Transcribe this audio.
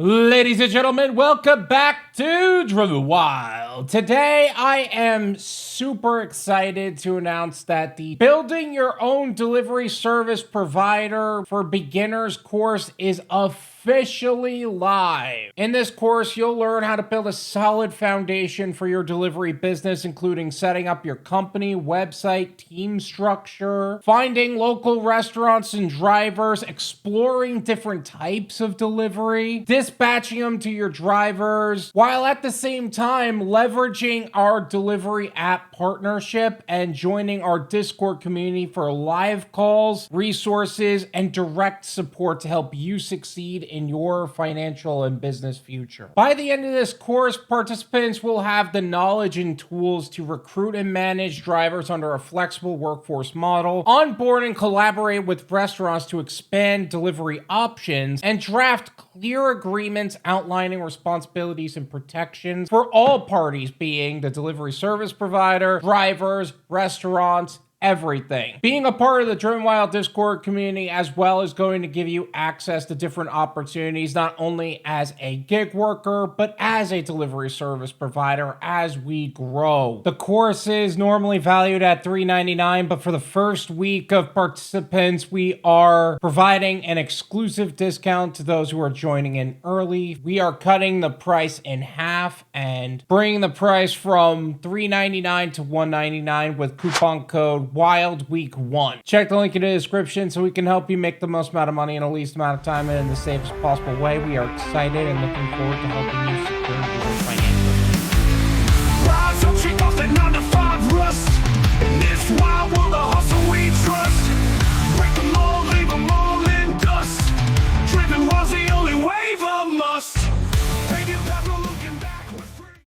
Ladies and gentlemen, welcome back to Driven Wyld. Today, I am super excited to announce that the Building Your Own Delivery Service Provider for Beginners course is officially live. In this course, you'll learn how to build a solid foundation for your delivery business, including setting up your company, website, team structure, finding local restaurants and drivers, exploring different types of delivery, dispatching them to your drivers, while at the same time leveraging our delivery app partnership and joining our Discord community for live calls, resources, and direct support to help you succeed in your financial and business future. By the end of this course, participants will have the knowledge and tools to recruit and manage drivers under a flexible workforce model, onboard and collaborate with restaurants to expand delivery options, and draft clear agreements outlining responsibilities and protections for all parties, being the delivery service provider, drivers, restaurants, everything. Being a part of the Driven Wyld Discord community as well is going to give you access to different opportunities, not only as a gig worker, but as a delivery service provider as we grow. The course is normally valued at $399, but for the first week of participants, we are providing an exclusive discount to those who are joining in early. We are cutting the price in half and bringing the price from $399 to $199 with coupon code WYLDWEEK1. Check the link in the description so we can help you make the most amount of money in the least amount of time and in the safest possible way. We are excited and looking forward to helping you secure your financial needs. Rise up, shake off that 9 to 5 rust. In this wild world of hustle